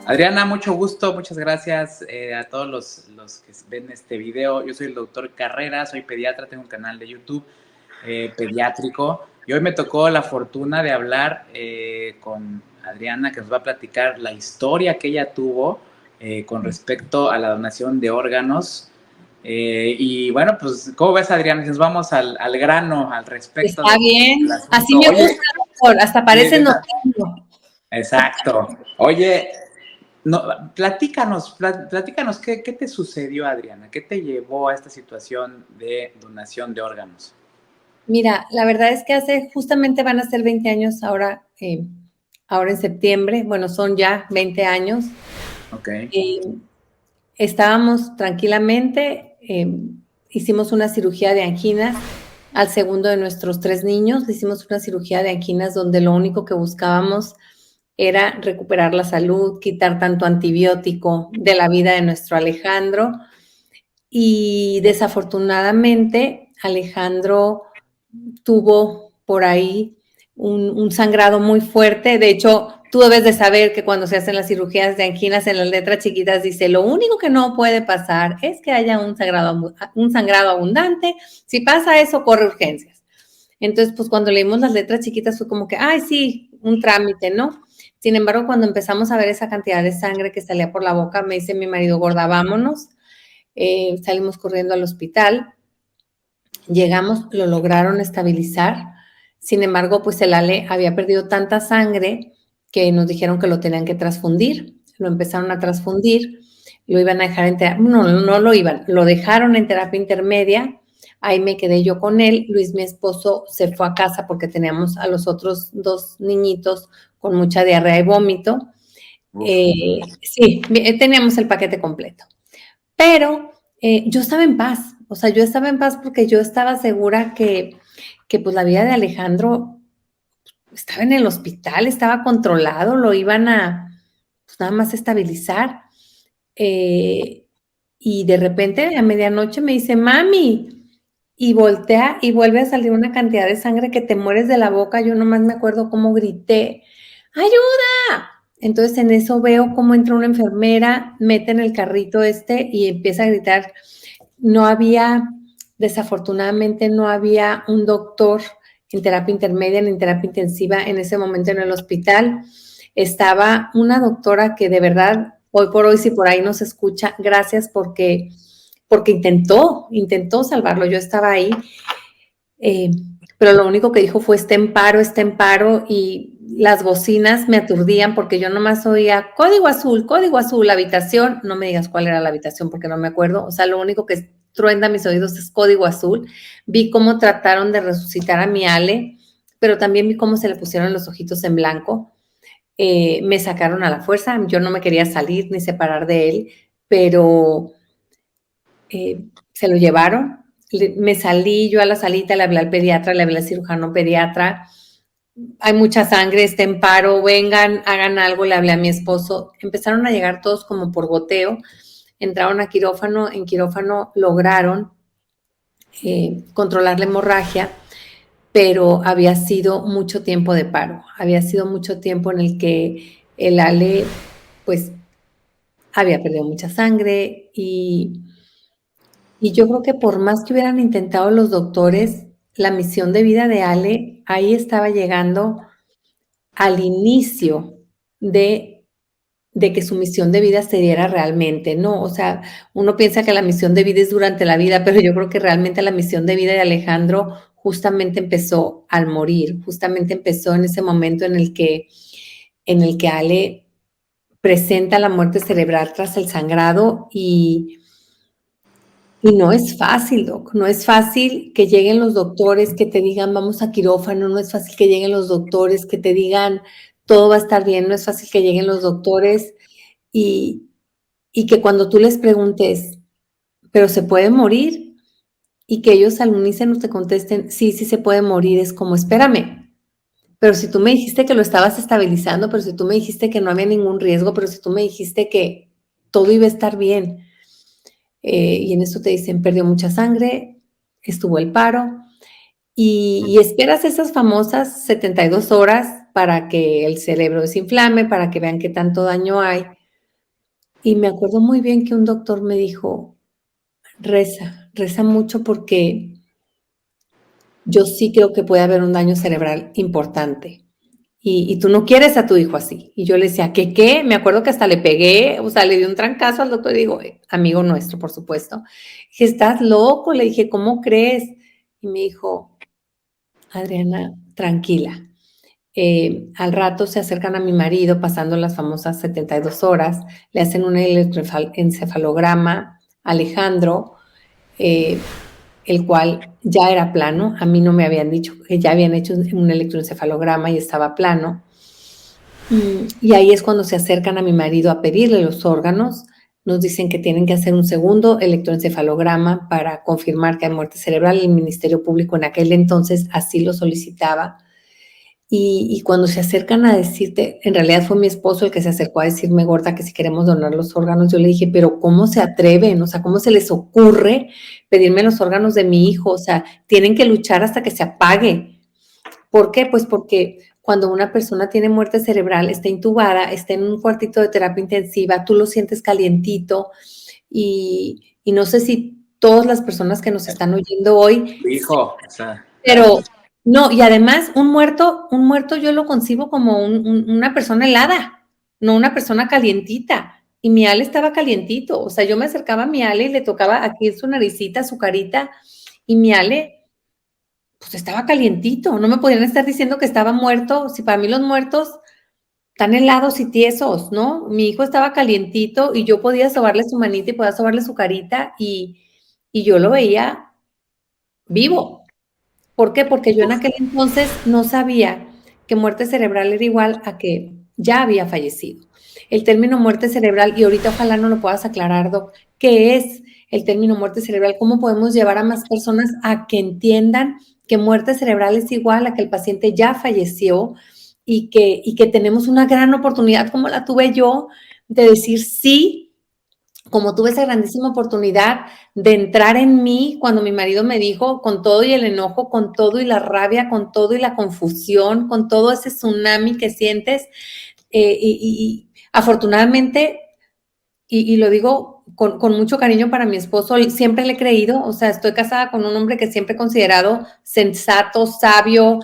Adriana, mucho gusto, muchas gracias a todos los que ven este video. Yo soy el doctor Carrera, soy pediatra, tengo un canal de YouTube pediátrico y hoy me tocó la fortuna de hablar con Adriana, que nos va a platicar la historia que ella tuvo con respecto a la donación de órganos. Y bueno, pues, ¿cómo ves, Adriana? Si nos vamos al grano, al respecto Está bien, del así asunto. me Oye, gusta, doctor, hasta parece noticiero. exacto. Oye, no, platícanos ¿qué te sucedió, Adriana? ¿Qué te llevó a esta situación de donación de órganos? Mira, la verdad es que justamente van a ser 20 años ahora en septiembre, bueno, son ya 20 años. Ok. Estábamos tranquilamente, hicimos una cirugía de anginas al segundo de nuestros 3 niños, hicimos una cirugía de anginas donde lo único que buscábamos era recuperar la salud, quitar tanto antibiótico de la vida de nuestro Alejandro. Y desafortunadamente, Alejandro tuvo por ahí un sangrado muy fuerte. De hecho, tú debes de saber que cuando se hacen las cirugías de anginas, en las letras chiquitas dice, lo único que no puede pasar es que haya un sangrado abundante. Si pasa eso, corre urgencias. Entonces, pues cuando leímos las letras chiquitas fue como que, ay, sí, un trámite, ¿no? Sin embargo, cuando empezamos a ver esa cantidad de sangre que salía por la boca, me dice mi marido, gorda, vámonos. Salimos corriendo al hospital, llegamos, lo lograron estabilizar. Sin embargo, pues el Ale había perdido tanta sangre que nos dijeron que lo tenían que transfundir. Lo empezaron a transfundir, lo iban a dejar en terapia, no lo iban, lo dejaron en terapia intermedia. Ahí me quedé yo con él. Luis, mi esposo, se fue a casa porque teníamos a los otros 2 niñitos con mucha diarrea y vómito. Sí, teníamos el paquete completo. Pero yo estaba en paz, o sea, yo estaba en paz porque yo estaba segura que pues la vida de Alejandro estaba en el hospital, estaba controlado, lo iban a pues, nada más estabilizar. Eh, y de repente a medianoche me dice, mami, y voltea y vuelve a salir una cantidad de sangre que te mueres de la boca. Yo nomás me acuerdo cómo grité, ¡ayuda! Entonces en eso veo cómo entra una enfermera, mete en el carrito y empieza a gritar. No había, desafortunadamente, no había un doctor en terapia intermedia ni en terapia intensiva en ese momento en el hospital. Estaba una doctora que de verdad, hoy por hoy, si por ahí nos escucha, gracias porque intentó salvarlo. Yo estaba ahí, eh, pero lo único que dijo fue está en paro, y las bocinas me aturdían porque yo nomás oía código azul, habitación, no me digas cuál era la habitación porque no me acuerdo, o sea, lo único que truenda mis oídos es código azul. Vi cómo trataron de resucitar a mi Ale, pero también vi cómo se le pusieron los ojitos en blanco. Me sacaron a la fuerza, yo no me quería salir ni separar de él, pero se lo llevaron. Me salí yo a la salita, le hablé al pediatra, le hablé al cirujano pediatra. Hay mucha sangre, está en paro, vengan, hagan algo, le hablé a mi esposo. Empezaron a llegar todos como por goteo, entraron a quirófano, en quirófano lograron controlar la hemorragia, pero había sido mucho tiempo de paro, había sido mucho tiempo en el que el Ale, pues, había perdido mucha sangre y yo creo que por más que hubieran intentado los doctores, la misión de vida de Ale ahí estaba llegando al inicio de, de que su misión de vida se diera realmente, ¿no? O sea, uno piensa que la misión de vida es durante la vida, pero yo creo que realmente la misión de vida de Alejandro justamente empezó al morir, justamente empezó en ese momento en el que Ale presenta la muerte cerebral tras el sangrado. Y no es fácil, Doc, no es fácil que lleguen los doctores que te digan vamos a quirófano, no es fácil que lleguen los doctores que te digan todo va a estar bien, no es fácil que lleguen los doctores y, y que cuando tú les preguntes, ¿pero se puede morir? Y que ellos al unísono te contesten, sí, sí se puede morir, es como, espérame, pero si tú me dijiste que lo estabas estabilizando, pero si tú me dijiste que no había ningún riesgo, pero si tú me dijiste que todo iba a estar bien. Y en eso te dicen, perdió mucha sangre, estuvo el paro, y esperas esas famosas 72 horas para que el cerebro desinflame, para que vean qué tanto daño hay. Y me acuerdo muy bien que un doctor me dijo, reza mucho porque yo sí creo que puede haber un daño cerebral importante. Y tú no quieres a tu hijo así. Y yo le decía, ¿qué? Me acuerdo que hasta le pegué, o sea, le di un trancazo al doctor y digo, amigo nuestro, por supuesto. Dije, estás loco, le dije, ¿cómo crees? Y me dijo, Adriana, tranquila. Al rato se acercan a mi marido pasando las famosas 72 horas, le hacen un electroencefalograma a Alejandro, el cual ya era plano. A mí no me habían dicho que ya habían hecho un electroencefalograma y estaba plano. Y ahí es cuando se acercan a mi marido a pedirle los órganos. Nos dicen que tienen que hacer un segundo electroencefalograma para confirmar que hay muerte cerebral. El Ministerio Público en aquel entonces así lo solicitaba. Y cuando se acercan a decirte, en realidad fue mi esposo el que se acercó a decirme, gorda, que si queremos donar los órganos, yo le dije, pero ¿cómo se atreven? O sea, ¿cómo se les ocurre pedirme los órganos de mi hijo? O sea, tienen que luchar hasta que se apague. ¿Por qué? Pues porque cuando una persona tiene muerte cerebral, está intubada, está en un cuartito de terapia intensiva, tú lo sientes calientito y no sé si todas las personas que nos están oyendo hoy, Tu hijo, o sea, pero no, y además un muerto yo lo concibo como una persona helada, no una persona calientita. Y mi Ale estaba calientito, o sea, yo me acercaba a mi Ale y le tocaba aquí su naricita, su carita, y mi Ale pues estaba calientito, no me podían estar diciendo que estaba muerto, si para mí los muertos están helados y tiesos, ¿no? Mi hijo estaba calientito y yo podía sobarle su manita y podía sobarle su carita y yo lo veía vivo. ¿Por qué? Porque yo en aquel entonces no sabía que muerte cerebral era igual a que ya había fallecido. El término muerte cerebral, y ahorita ojalá no lo puedas aclarar, Doc, ¿qué es el término muerte cerebral? ¿Cómo podemos llevar a más personas a que entiendan que muerte cerebral es igual a que el paciente ya falleció y que tenemos una gran oportunidad, como la tuve yo, de decir sí, como tuve esa grandísima oportunidad de entrar en mí cuando mi marido me dijo, con todo y el enojo, con todo y la rabia, con todo y la confusión, con todo ese tsunami que sientes, y afortunadamente, y lo digo con mucho cariño para mi esposo, siempre le he creído, o sea, estoy casada con un hombre que siempre he considerado sensato, sabio,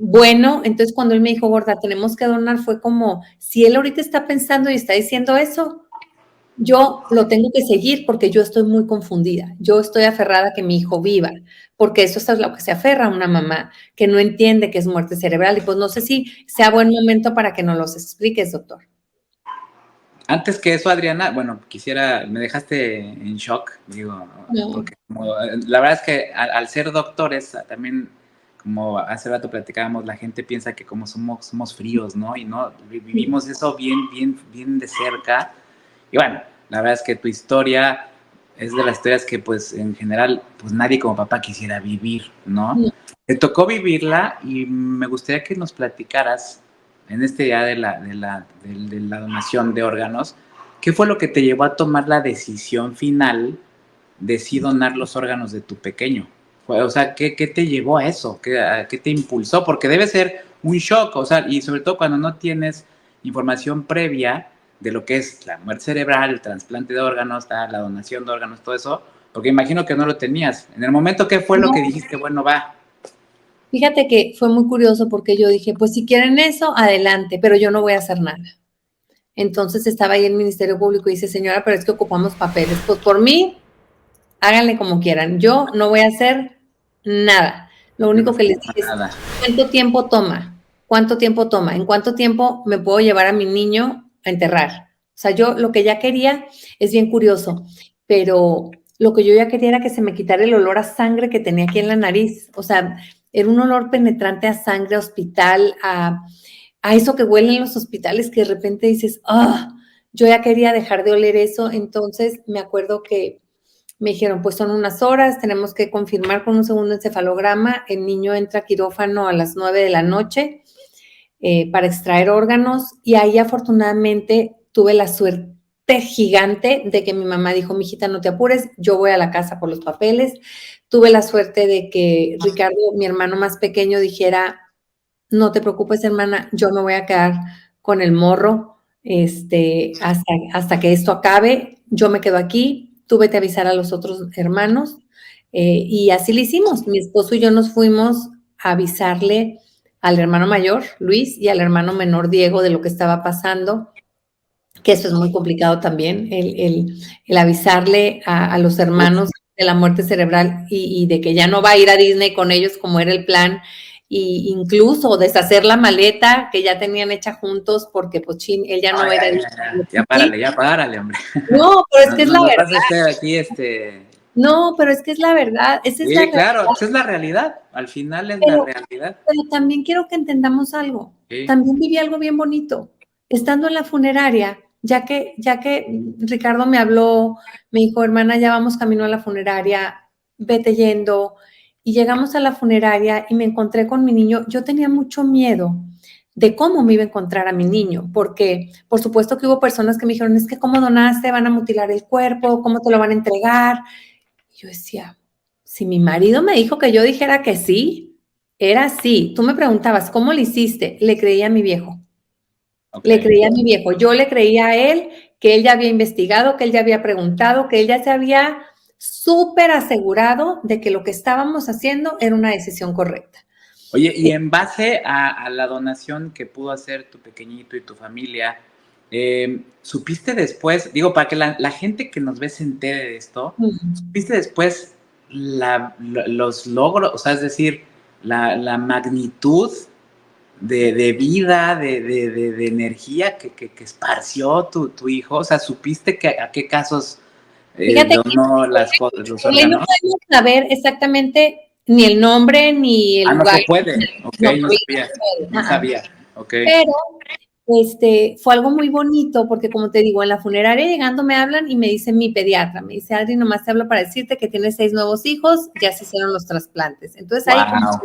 bueno. Entonces cuando él me dijo, gorda, tenemos que donar, fue como, si él ahorita está pensando y está diciendo eso, yo lo tengo que seguir porque yo estoy muy confundida. Yo estoy aferrada a que mi hijo viva, porque eso es lo que se aferra a una mamá, que no entiende que es muerte cerebral. Y pues no sé si sea buen momento para que nos los expliques, doctor. antes que eso, Adriana, bueno, me dejaste en shock, digo, No. porque la verdad es que al ser doctores, también, como hace rato platicábamos, la gente piensa que como somos fríos, ¿no? Y no, vivimos eso bien de cerca. Y bueno, la verdad es que tu historia es de las historias que, pues, en general, pues nadie como papá quisiera vivir, ¿no? No. Te tocó vivirla y me gustaría que nos platicaras en este día de la donación de órganos, ¿qué fue lo que te llevó a tomar la decisión final de sí donar los órganos de tu pequeño? O sea, ¿qué te llevó a eso? ¿Qué te impulsó? Porque debe ser un shock, o sea, y sobre todo cuando no tienes información previa de lo que es la muerte cerebral, el trasplante de órganos, la donación de órganos, todo eso, porque imagino que no lo tenías. En el momento, ¿qué fue lo que No. dijiste? Bueno, va. Fíjate que fue muy curioso porque yo dije, pues si quieren eso, adelante, pero yo no voy a hacer nada. Entonces estaba ahí el Ministerio Público y dice, señora, pero es que ocupamos papeles. Pues por mí, háganle como quieran. Yo no voy a hacer nada. Lo No único que les pasa dije es, nada. ¿cuánto tiempo toma? ¿Cuánto tiempo toma? ¿En cuánto tiempo me puedo llevar a mi niño a enterrar? O sea, yo lo que ya quería es bien curioso, pero lo que yo ya quería era que se me quitara el olor a sangre que tenía aquí en la nariz. O sea, era un olor penetrante a sangre, a hospital, a eso que huele en los hospitales que de repente dices, ah, yo ya quería dejar de oler eso. Entonces me acuerdo que me dijeron, pues son unas horas, tenemos que confirmar con un segundo encefalograma. El niño entra a quirófano a las 9 de la noche para extraer órganos y ahí afortunadamente tuve la suerte gigante de que mi mamá dijo, mijita, no te apures, yo voy a la casa por los papeles. Tuve la suerte de que Ricardo, mi hermano más pequeño, dijera, no te preocupes, hermana, yo me voy a quedar con el morro. hasta que esto acabe, yo me quedo aquí, tú vete a avisar a los otros hermanos, y así lo hicimos. Mi esposo y yo nos fuimos a avisarle al hermano mayor, Luis, y al hermano menor, Diego, de lo que estaba pasando, que eso es muy complicado también, el avisarle a los hermanos de la muerte cerebral y de que ya no va a ir a Disney con ellos como era el plan, y incluso deshacer la maleta que ya tenían hecha juntos porque pues chin, él ya no va a ir a Disney. Ya párale, hombre. No, pero es que es la No verdad. vas a estar aquí, No, pero es que es la verdad, esa es la Sí, realidad. claro, esa es la realidad. Al final es la realidad. Pero también quiero que entendamos algo. Sí. También viví algo bien bonito. Estando en la funeraria, ya que Ricardo me habló, me dijo, hermana, ya vamos camino a la funeraria, vete yendo. Y llegamos a la funeraria y me encontré con mi niño. Yo tenía mucho miedo de cómo me iba a encontrar a mi niño, porque por supuesto que hubo personas que me dijeron, es que cómo donaste, van a mutilar el cuerpo, cómo te lo van a entregar. Y yo decía, si mi marido me dijo que yo dijera que sí, era así. Tú me preguntabas, ¿cómo lo hiciste? Le creía a mi viejo. Okay. Le creía a mi viejo. Yo le creía a él que él ya había investigado, que él ya había preguntado, que él ya se había súper asegurado de que lo que estábamos haciendo era una decisión correcta. Oye, y en base a la donación que pudo hacer tu pequeñito y tu familia, ¿supiste después, digo, para que la gente que nos ve se entere de esto, supiste después los logros, o sea, es decir, la magnitud de vida, de energía que esparció tu hijo? O sea, ¿supiste a qué casos Fíjate que donó los no órganos? podemos saber exactamente ni el nombre ni el Ah, no lugar. se puede. Ok, No, no sabía. No sabía. Ok. pero fue algo muy bonito porque, como te digo, en la funeraria llegando me hablan y me dice mi pediatra, me dice, Adri, nomás te hablo para decirte que tienes 6 nuevos hijos, ya se hicieron los trasplantes. Entonces ahí Wow. Oh,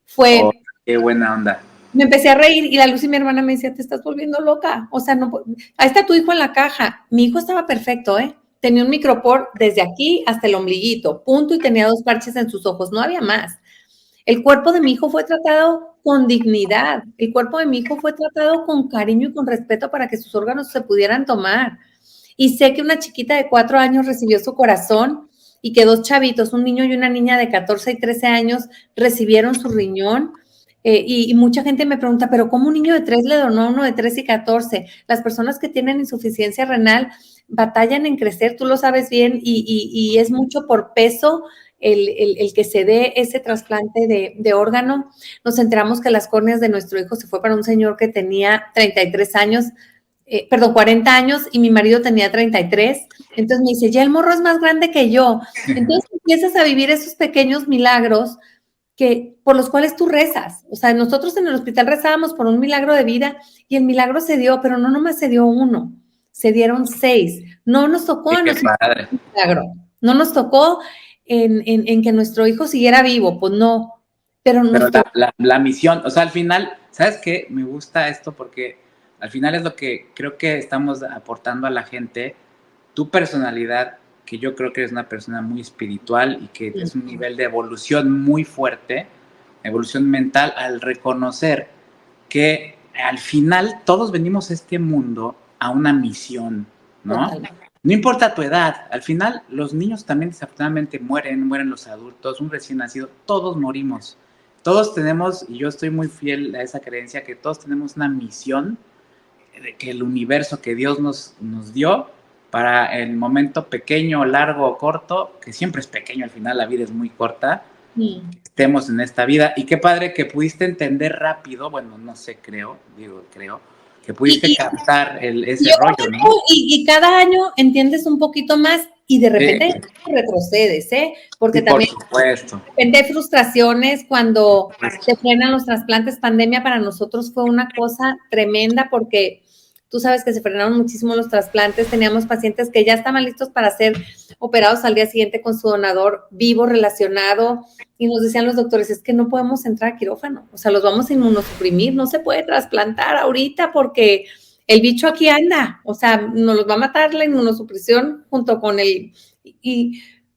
fue, qué buena onda. me empecé a reír y la Luz y mi hermana me decía, te estás volviendo loca, o sea, no, ahí está tu hijo en la caja. Mi hijo estaba perfecto, ¿eh? Tenía un micropor desde aquí hasta el ombliguito, punto, y tenía 2 parches en sus ojos, no había más. El cuerpo de mi hijo fue tratado con dignidad, el cuerpo de mi hijo fue tratado con cariño y con respeto para que sus órganos se pudieran tomar. Y sé que una chiquita de 4 años recibió su corazón y que 2 chavitos, un niño y una niña de 14 y 13 años, recibieron su riñón. Y mucha gente me pregunta, ¿pero cómo un niño de 3 le donó a uno de 3 y 14? Las personas que tienen insuficiencia renal batallan en crecer, tú lo sabes bien, y es mucho por peso el que se dé ese trasplante de órgano. Nos enteramos que las córneas de nuestro hijo se fue para un señor que tenía 33 años, 40 años, y mi marido tenía 33. Entonces me dice, ya el morro es más grande que yo. Entonces empiezas a vivir esos pequeños milagros por los cuales tú rezas. O sea, nosotros en el hospital rezábamos por un milagro de vida y el milagro se dio, pero no nomás se dio uno, se dieron 6. No nos tocó a nosotros un milagro, no nos tocó en que nuestro hijo siguiera vivo, pues no. Pero la misión, o sea, al final, ¿sabes qué? Me gusta esto porque al final es lo que creo que estamos aportando a la gente, tu personalidad, que yo creo que eres una persona muy espiritual y que es un nivel de evolución muy fuerte, evolución mental, al reconocer que al final todos venimos a este mundo a una misión, ¿no? Totalmente. No importa tu edad, al final los niños también desafortunadamente mueren los adultos, un recién nacido, todos morimos. Todos tenemos, y yo estoy muy fiel a esa creencia, que todos tenemos una misión de que el universo que Dios nos dio para el momento pequeño, largo o corto, que siempre es pequeño, al final la vida es muy corta, que estemos en esta vida. Y qué padre que pudiste entender rápido, bueno, no sé, creo, que pudiste captar ese rollo, ¿no? Y cada año entiendes un poquito más y de repente retrocedes, ¿eh? Porque sí, también, por supuesto, de repente frustraciones cuando se frenan los trasplantes. Pandemia para nosotros fue una cosa tremenda porque tú sabes que se frenaron muchísimo los trasplantes. Teníamos pacientes que ya estaban listos para ser operados al día siguiente con su donador vivo relacionado y nos decían los doctores, es que no podemos entrar a quirófano, o sea, los vamos a inmunosuprimir, no se puede trasplantar ahorita porque el bicho aquí anda, o sea, nos los va a matar la inmunosupresión junto con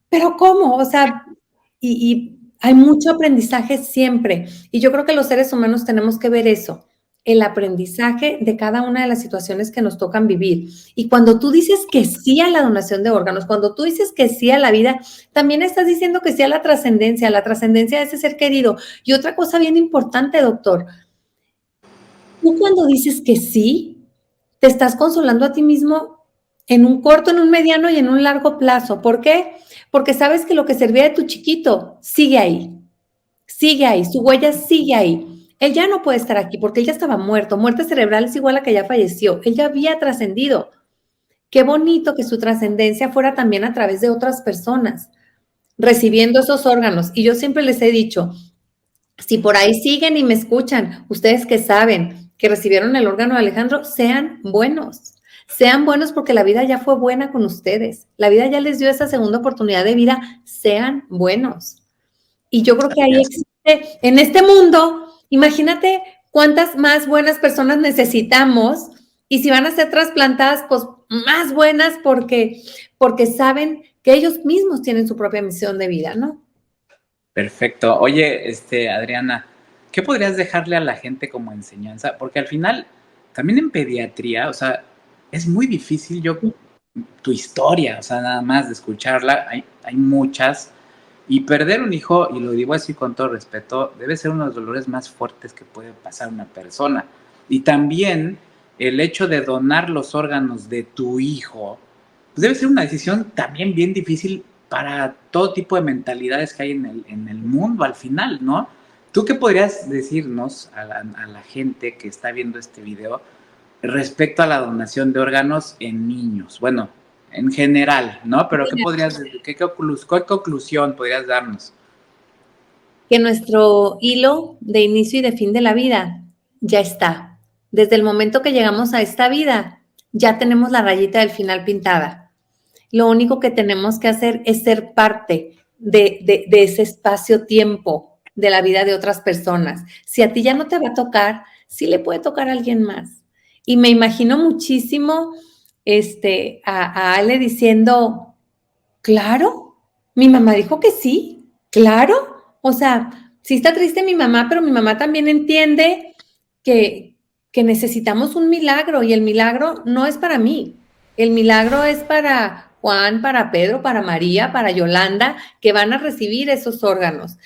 pero ¿cómo? O sea, y hay mucho aprendizaje siempre, y yo creo que los seres humanos tenemos que ver eso, el aprendizaje de cada una de las situaciones que nos tocan vivir. Y cuando tú dices que sí a la donación de órganos, cuando tú dices que sí a la vida, también estás diciendo que sí a la trascendencia de ese ser querido. Y otra cosa bien importante, doctor, tú cuando dices que sí, te estás consolando a ti mismo en un corto, en un mediano y en un largo plazo. ¿Por qué? Porque sabes que lo que servía de tu chiquito sigue ahí, su huella sigue ahí. Él ya no puede estar aquí porque él ya estaba muerto. Muerte cerebral es igual a que ya falleció. Él ya había trascendido. Qué bonito que su trascendencia fuera también a través de otras personas, recibiendo esos órganos. Y yo siempre les he dicho, si por ahí siguen y me escuchan, ustedes que saben que recibieron el órgano de Alejandro, sean buenos. Sean buenos porque la vida ya fue buena con ustedes. La vida ya les dio esa segunda oportunidad de vida. Sean buenos. Y yo creo que ahí existe, en este mundo, imagínate cuántas más buenas personas necesitamos y si van a ser trasplantadas, pues más buenas porque saben que ellos mismos tienen su propia misión de vida, ¿no? Perfecto. Oye, Adriana, ¿qué podrías dejarle a la gente como enseñanza? Porque al final, también en pediatría, o sea, es muy difícil tu historia, o sea, nada más de escucharla, hay muchas, y perder un hijo, y lo digo así con todo respeto, debe ser uno de los dolores más fuertes que puede pasar una persona. Y también el hecho de donar los órganos de tu hijo, pues debe ser una decisión también bien difícil para todo tipo de mentalidades que hay en el mundo al final, ¿no? ¿Tú qué podrías decirnos a la gente que está viendo este video respecto a la donación de órganos en niños? Bueno, en general, ¿no? Pero ¿qué conclusión podrías darnos? Que nuestro hilo de inicio y de fin de la vida ya está. Desde el momento que llegamos a esta vida, ya tenemos la rayita del final pintada. Lo único que tenemos que hacer es ser parte de ese espacio-tiempo de la vida de otras personas. Si a ti ya no te va a tocar, sí le puede tocar a alguien más. Y me imagino muchísimo a Ale diciendo, claro, mi mamá dijo que sí, claro. O sea, sí está triste mi mamá, pero mi mamá también entiende que necesitamos un milagro y el milagro no es para mí. El milagro es para Juan, para Pedro, para María, para Yolanda, que van a recibir esos órganos.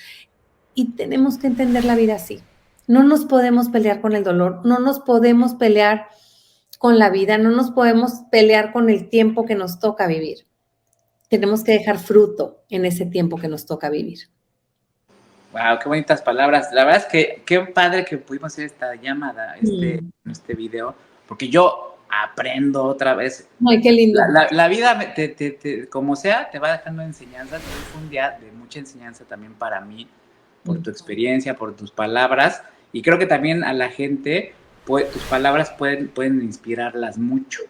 Y tenemos que entender la vida así. No nos podemos pelear con el dolor, no nos podemos pelear con la vida, no nos podemos pelear con el tiempo que nos toca vivir. Tenemos que dejar fruto en ese tiempo que nos toca vivir. Wow, qué bonitas palabras. La verdad es que qué padre que pudimos hacer esta llamada, este video, porque yo aprendo otra vez. Ay, qué lindo. La vida, como sea, te va dejando enseñanzas. Hoy fue un día de mucha enseñanza también para mí, por tu experiencia, por tus palabras. Y creo que también a la gente, tus palabras pueden inspirarlas mucho.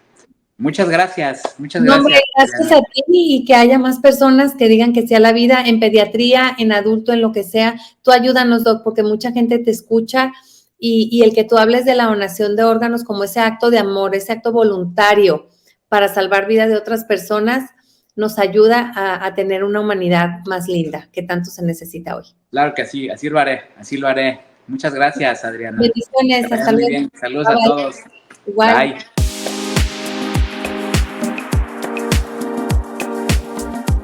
Muchas gracias, muchas gracias. Hombre, gracias a ti y que haya más personas que digan que sea la vida en pediatría, en adulto, en lo que sea. Tú ayúdanos, Doc, porque mucha gente te escucha y el que tú hables de la donación de órganos como ese acto de amor, ese acto voluntario para salvar vidas de otras personas, nos ayuda a tener una humanidad más linda que tanto se necesita hoy. Claro que sí, así lo haré, así lo haré. Muchas gracias, Adriana. Bendiciones, hasta luego. Saludos a todos. Igual. Bye.